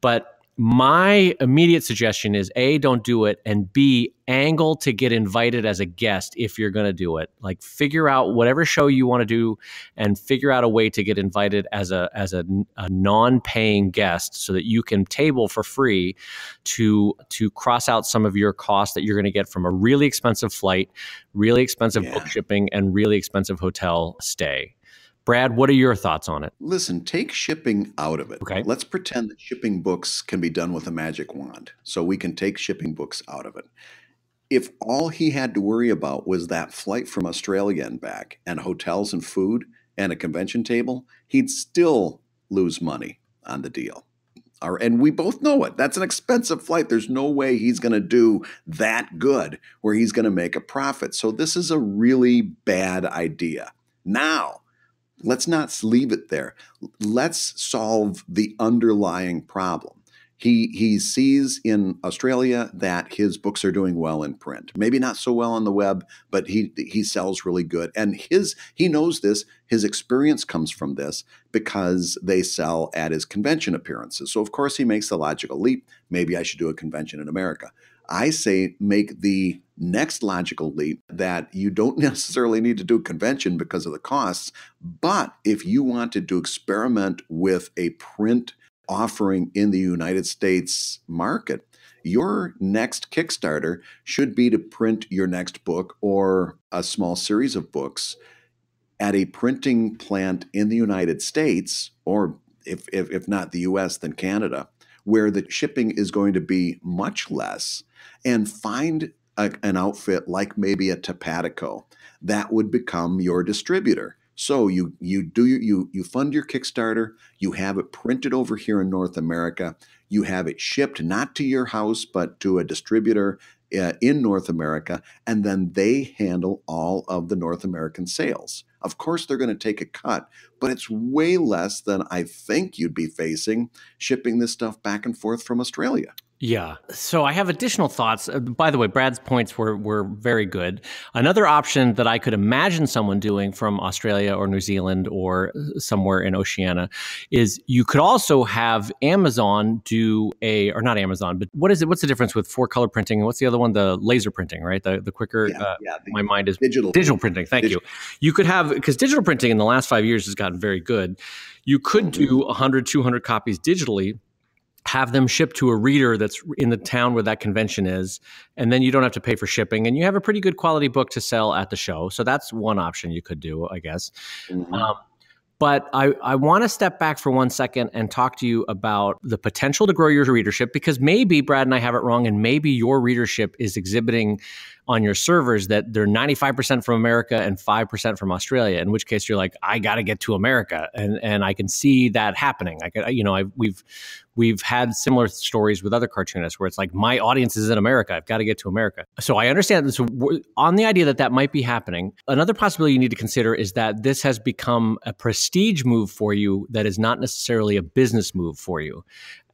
But my immediate suggestion is A, don't do it, and B, angle to get invited as a guest if you're going to do it. Like figure out whatever show you want to do and figure out a way to get invited as a non-paying guest so that you can table for free to cross out some of your costs that you're going to get from a really expensive flight, really expensive book shipping, and really expensive hotel stay. Brad, what are your thoughts on it? Listen, take shipping out of it. Okay. Let's pretend that shipping books can be done with a magic wand. So we can take shipping books out of it. If all he had to worry about was that flight from Australia and back and hotels and food and a convention table, he'd still lose money on the deal. And we both know it. That's an expensive flight. There's no way he's going to do that good where he's going to make a profit. So this is a really bad idea. Now, let's not leave it there. Let's solve the underlying problem. He sees in Australia that his books are doing well in print. Maybe not so well on the web, but he sells really good. And he knows this. His experience comes from this because they sell at his convention appearances. So of course he makes the logical leap. Maybe I should do a convention in America. I say make the next logical leap that you don't necessarily need to do a convention because of the costs. But if you wanted to experiment with a print offering in the United States market, your next Kickstarter should be to print your next book or a small series of books at a printing plant in the United States, or if not the US, then Canada, where the shipping is going to be much less, and find an outfit like maybe a Topatico that would become your distributor. So you fund your Kickstarter, you have it printed over here in North America, you have it shipped not to your house but to a distributor in North America, and then they handle all of the North American sales. Of course, they're going to take a cut, but it's way less than I think you'd be facing shipping this stuff back and forth from Australia. Yeah. So I have additional thoughts. By the way, Brad's points were very good. Another option that I could imagine someone doing from Australia or New Zealand or somewhere in Oceania is you could also have Amazon do or not Amazon, but what is it? What's the difference with 4-color printing? And what's the other one? The laser printing, right? The quicker, my mind is digital printing. Thank you. You could have, because digital printing in the last 5 years has gotten very good. You could do 100, 200 copies digitally, have them shipped to a reader that's in the town where that convention is, and then you don't have to pay for shipping, and you have a pretty good quality book to sell at the show. So that's one option you could do, I guess. But I want to step back for 1 second and talk to you about the potential to grow your readership, because maybe Brad and I have it wrong, and maybe your readership is exhibiting on your servers that they're 95% from America and 5% from Australia, in which case you're like, I got to get to America. And I can see that happening. We've had similar stories with other cartoonists where it's like, my audience is in America. I've got to get to America. So I understand this. On the idea that might be happening, another possibility you need to consider is that this has become a prestige move for you that is not necessarily a business move for you.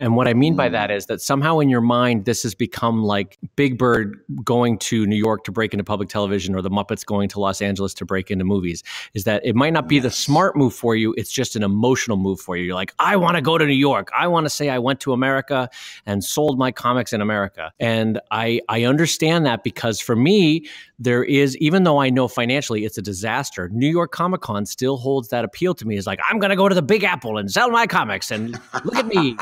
And what I mean by that is that somehow in your mind, this has become like Big Bird going to New York to break into public television, or the Muppets going to Los Angeles to break into movies, is that it might not be the smart move for you. It's just an emotional move for you. You're like, I want to go to New York. I want to say I went to America and sold my comics in America. And I understand that, because for me, there is, even though I know financially it's a disaster, New York Comic Con still holds that appeal to me. It's like, I'm going to go to the Big Apple and sell my comics, and look at me.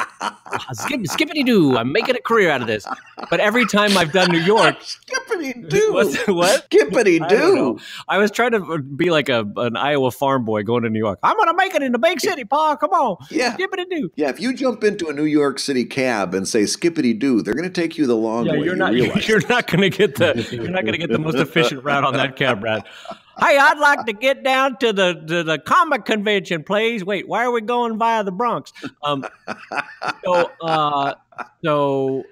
Skippity-doo, I'm making a career out of this. But every time I've done New York... Skippity-doo. What? Skippity-doo. I was trying to be like an Iowa farm boy going to New York. I'm going to make it in the big city, Pa. Come on. Yeah. Skippity-doo. Yeah, if you jump into a New York City cab and say skippity-doo, they're going to take you the long way. You're not going to get the most efficient route on that cab, Brad. Hey, I'd like to get down to the comic convention, please. Wait, why are we going via the Bronx? So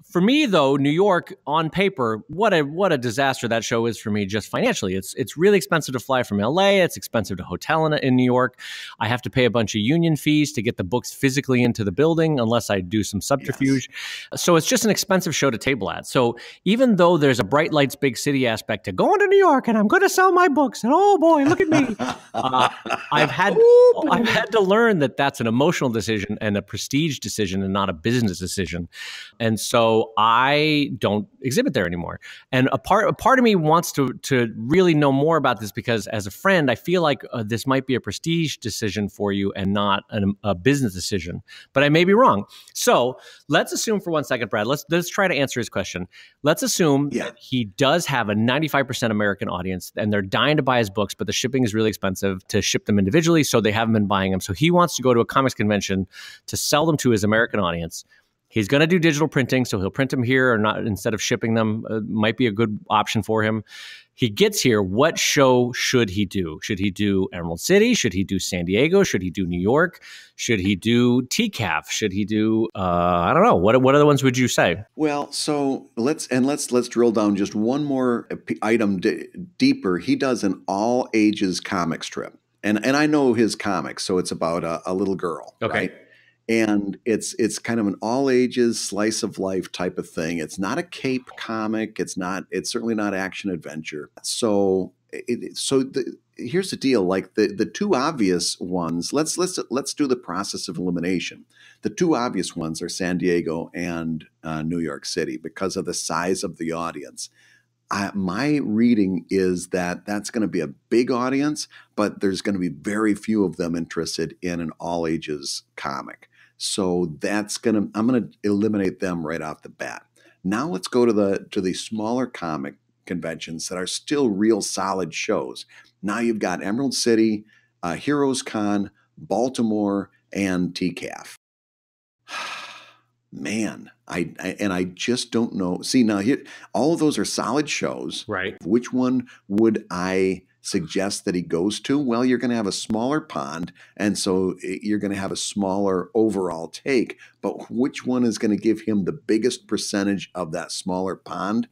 for me, though, New York on paper, what a disaster that show is for me just financially. It's really expensive to fly from LA. It's expensive to hotel in New York. I have to pay a bunch of union fees to get the books physically into the building unless I do some subterfuge. Yes. So it's just an expensive show to table at. So even though there's a bright lights, big city aspect to going to New York and I'm going to sell my books, and oh boy, look at me. I've had to learn that that's an emotional decision and a prestige decision and not a business decision. And so I don't exhibit there anymore. And a part of me wants to really know more about this, because as a friend, I feel like this might be a prestige decision for you and not a business decision. But I may be wrong. So let's assume for 1 second, Brad, let's try to answer his question. Let's assume that he does have a 95% American audience and they're dying to buy his books, but the shipping is really expensive to ship them individually, so they haven't been buying them. So he wants to go to a comics convention to sell them to his American audience. He's going to do digital printing, so he'll print them here or not instead of shipping them. Might be a good option for him. He gets here. What show should he do? Should he do Emerald City? Should he do San Diego? Should he do New York? Should he do TCAF? Should he do I don't know. What other ones would you say? Well, so let's drill down just one more item deeper. He does an all ages comic strip, and I know his comics, so it's about a little girl, okay, right? And it's kind of an all ages slice of life type of thing. It's not a cape comic. It's certainly not action adventure. So here's the deal. Like the two obvious ones, let's do the process of elimination. The two obvious ones are San Diego and New York City because of the size of the audience. My reading is that that's going to be a big audience, but there's going to be very few of them interested in an all ages comic. So I'm going to eliminate them right off the bat. Now let's go to the smaller comic conventions that are still real solid shows. Now you've got Emerald City, Heroes Con, Baltimore, and TCAF. Man, I just don't know. See, now here, all of those are solid shows. Right. Which one would I suggest that he goes to? Well, you're going to have a smaller pond, and so you're going to have a smaller overall take. But which one is going to give him the biggest percentage of that smaller pond?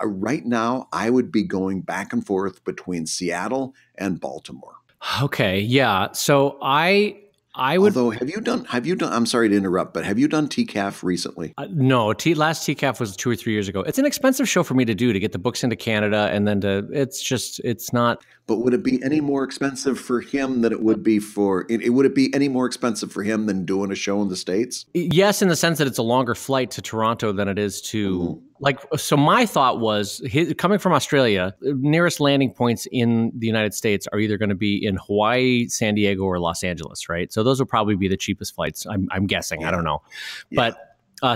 Right now, I would be going back and forth between Seattle and Baltimore. Okay, yeah. So I would. Although, have you done, I'm sorry to interrupt, but have you done TCAF recently? No, last TCAF was 2 or 3 years ago. It's an expensive show for me to do, to get the books into Canada, and then it's not. But would it be any more expensive for him than it would be would it be any more expensive for him than doing a show in the States? Yes, in the sense that it's a longer flight to Toronto than it is to so my thought was, coming from Australia, nearest landing points in the United States are either going to be in Hawaii, San Diego, or Los Angeles, right? So those will probably be the cheapest flights. I'm guessing. Yeah. I don't know. Yeah. But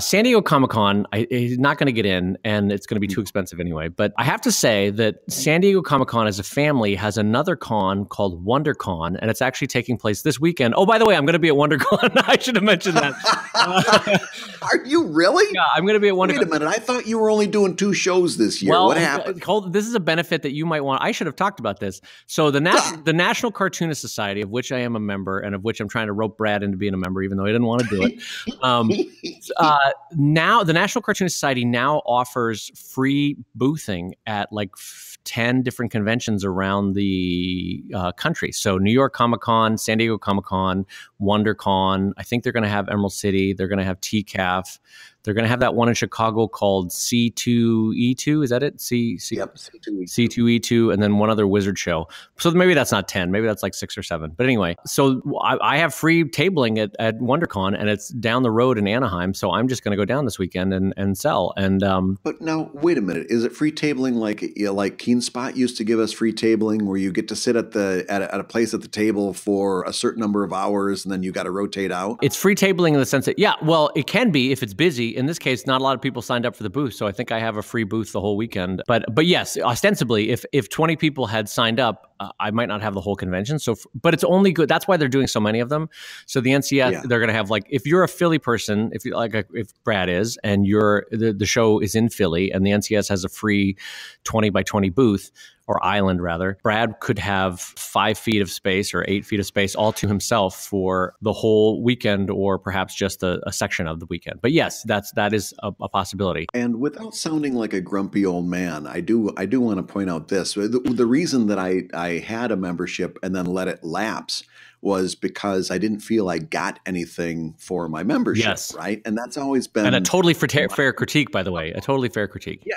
San Diego Comic-Con, is not going to get in, and it's going to be too expensive anyway. But I have to say that San Diego Comic-Con as a family has another con called WonderCon, and it's actually taking place this weekend. Oh, by the way, I'm going to be at WonderCon. I should have mentioned that. Are you really? Yeah, I'm going to be at WonderCon. Wait a minute. I thought you were only doing 2 shows this year. What happened? This is a benefit that you might want. I should have talked about this. So the National Cartoonist Society, of which I am a member, and of which I'm trying to rope Brad into being a member, even though he didn't want to do it. Now the National Cartoonist Society now offers free boothing at like 10 different conventions around the country. So New York Comic-Con, San Diego Comic-Con, WonderCon. I think they're going to have Emerald City. They're going to have TCAF. They're going to have that one in Chicago called C2E2. Is that it? Yep, C2E2. C2E2, and then one other wizard show. So maybe that's not 10. Maybe that's like 6 or 7. But anyway, so I have free tabling at WonderCon, and it's down the road in Anaheim. So I'm just going to go down this weekend and sell. And but now, wait a minute. Is it free tabling like Keen Spot used to give us free tabling, where you get to sit at a place at the table for a certain number of hours, and then you got to rotate out? It's free tabling in the sense that, yeah, well, it can be if it's busy. In this case, not a lot of people signed up for the booth, so I think I have a free booth the whole weekend. But yes, ostensibly, if 20 people had signed up, I might not have the whole convention. But it's only good. That's why they're doing so many of them. So the NCS, they're going to have, like, if you're a Philly person, if Brad is, and the show is in Philly, and the NCS has a free 20 by 20 booth, or island rather, Brad could have 5 feet of space or 8 feet of space all to himself for the whole weekend, or perhaps just a section of the weekend. But yes, that is a possibility. And without sounding like a grumpy old man, I do want to point out this. The reason that I had a membership and then let it lapse was because I didn't feel I got anything for my membership, yes. Right? And that's always been... And a totally fair critique, by the way. A totally fair critique. Yeah.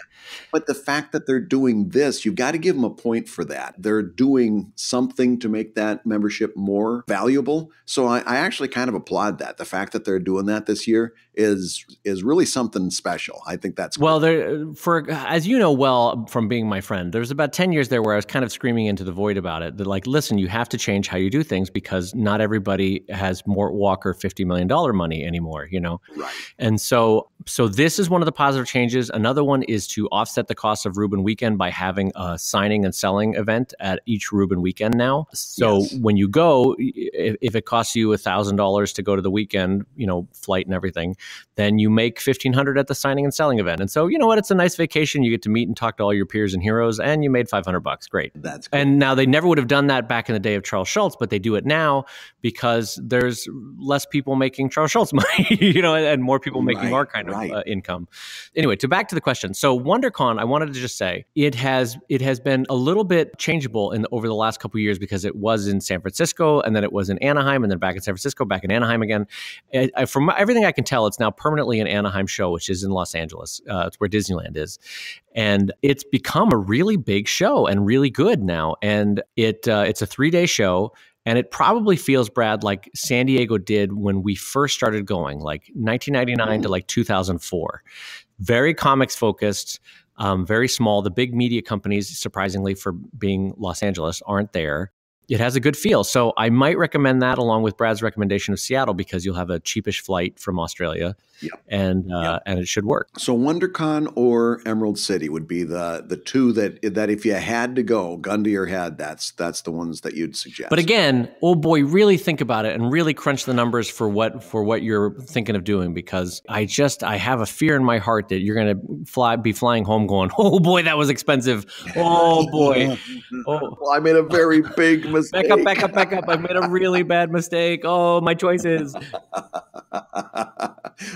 But the fact that they're doing this, you've got to give them a point for that. They're doing something to make that membership more valuable. So I actually kind of applaud that. The fact that they're doing that this year is really something special. I think that's cool. Well, as you know well from being my friend, there was about 10 years there where I was kind of screaming into the void about it. That, like, listen, you have to change how you do things, because not everybody has Mort Walker $50 million money anymore, you know? Right. And so this is one of the positive changes. Another one is to offset the cost of Rubin Weekend by having a signing and selling event at each Rubin Weekend now. So when you go, if it costs you $1,000 to go to the weekend, you know, flight and everything, then you make $1,500 at the signing and selling event. And so, you know what? It's a nice vacation. You get to meet and talk to all your peers and heroes, and you made $500. Great. That's cool. And now, they never would have done that back in the day of Charles Schultz, but they do it now because there's less people making Charles Schultz money, you know, and more people making our kind of income. Anyway, back to the question. So WonderCon, I wanted to just say it has been a little bit changeable over the last couple of years, because it was in San Francisco, and then it was in Anaheim, and then back in San Francisco, back in Anaheim again. From everything I can tell, it's now permanently an Anaheim show, which is in Los Angeles. It's where Disneyland is. And it's become a really big show and really good now. And it's a 3-day show. And it probably feels, Brad, like San Diego did when we first started going, like 1999 to like 2004. Very comics focused, very small. The big media companies, surprisingly for being Los Angeles, aren't there. It has a good feel. So I might recommend that, along with Brad's recommendation of Seattle, because you'll have a cheapish flight from Australia. Yep. And it should work. So WonderCon or Emerald City would be the two that if you had to go, gun to your head, that's the ones that you'd suggest. But again, oh boy, really think about it and really crunch the numbers for what you're thinking of doing, because I have a fear in my heart that you're going to be flying home going, oh boy, that was expensive. Oh boy. Oh. Well, I made a very big mistake. Back up. I made a really bad mistake. Oh, my choices.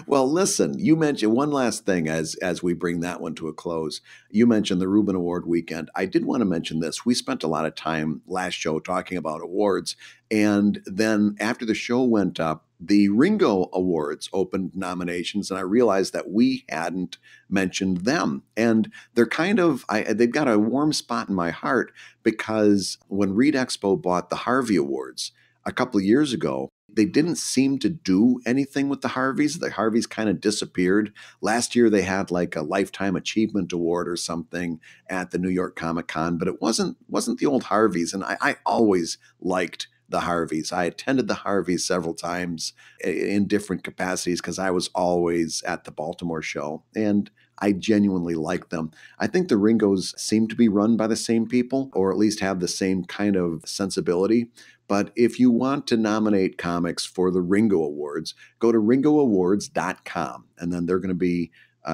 Well, listen, you mentioned one last thing as we bring that one to a close. You mentioned the Reuben Award weekend. I did want to mention this. We spent a lot of time last show talking about awards. And then after the show went up, the Ringo Awards opened nominations, and I realized that we hadn't mentioned them. And they're they've got a warm spot in my heart because when Read Expo bought the Harvey Awards a couple of years ago, they didn't seem to do anything with the Harveys. The Harveys kind of disappeared. Last year, they had like a Lifetime Achievement Award or something at the New York Comic Con, but it wasn't the old Harveys. And I always liked the Harveys. I attended the Harveys several times in different capacities because I was always at the Baltimore show, and I genuinely like them. I think the Ringos seem to be run by the same people, or at least have the same kind of sensibility. But if you want to nominate comics for the Ringo Awards, go to ringoawards.com, and then they're going to be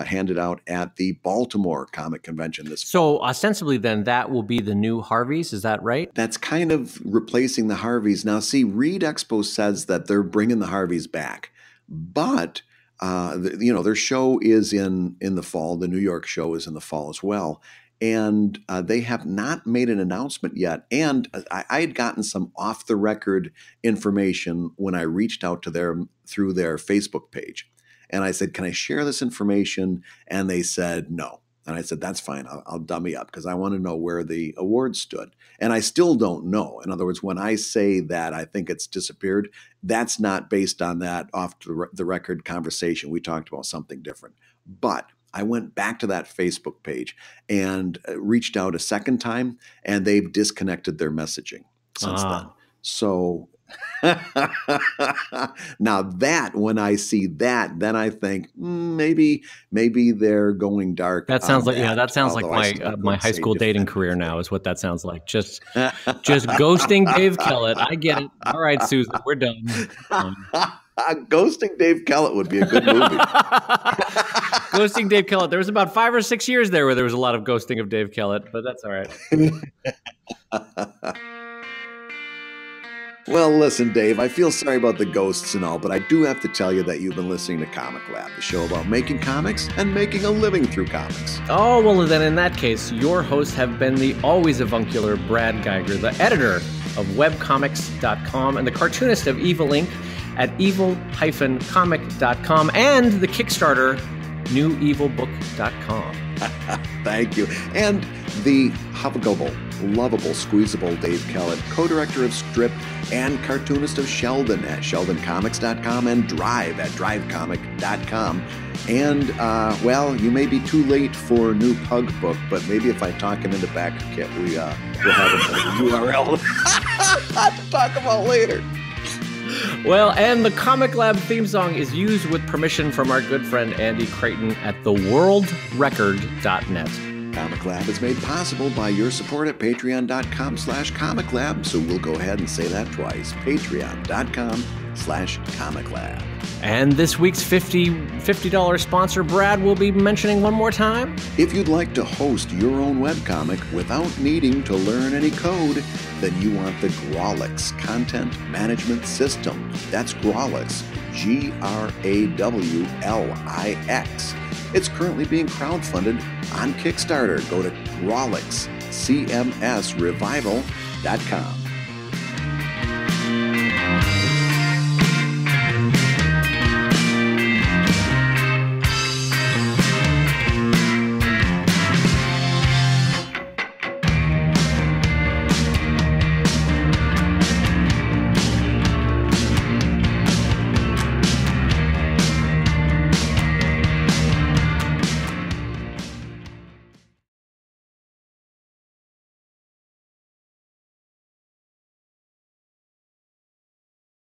handed out at the Baltimore Comic Convention this fall. So ostensibly then that will be the new Harveys, is that right? That's kind of replacing the Harveys. Now, see, Read Expo says that they're bringing the Harveys back, but their show is in the fall. The New York show is in the fall as well. And they have not made an announcement yet. And I had gotten some off-the-record information when I reached out to them through their Facebook page. And I said, can I share this information? And they said no. And I said, that's fine. I'll dummy up because I want to know where the award stood. And I still don't know. In other words, when I say that I think it's disappeared, that's not based on that off-the-record conversation. We talked about something different. But I went back to that Facebook page and reached out a second time, and they've disconnected their messaging since then. So now that when I see that, then I think maybe they're going dark. That sounds like my high school dating career now is what that sounds like. Just ghosting Dave Kellett. I get it. All right, Susan, we're done. Ghosting Dave Kellett would be a good movie. Ghosting Dave Kellett. There was about 5 or 6 years there where there was a lot of ghosting of Dave Kellett, but that's all right. Well, listen, Dave, I feel sorry about the ghosts and all, but I do have to tell you that you've been listening to Comic Lab, the show about making comics and making a living through comics. Oh, well, then in that case, your hosts have been the always avuncular Brad Geiger, the editor of webcomics.com and the cartoonist of Evil Inc. at evil-comic.com and the Kickstarter newevilbook.com. Thank you. And the huggable, lovable, squeezable Dave Kellett, co-director of Strip and cartoonist of Sheldon at sheldoncomics.com and Drive at drivecomic.com. And, you may be too late for a new Pug book, but maybe if I talk him into Backerkit, we'll have a URL to talk about later. Well, and the Comic Lab theme song is used with permission from our good friend Andy Creighton at theworldrecord.net. Comic Lab is made possible by your support at patreon.com/comiclab, so we'll go ahead and say that twice, patreon.com/comiclab. And this week's $50 sponsor, Brad, will be mentioning one more time. If you'd like to host your own webcomic without needing to learn any code, then you want the Grawlix Content Management System. That's Grawlix, Grawlix. It's currently being crowdfunded on Kickstarter. Go to GrawlixCMSRevival.com.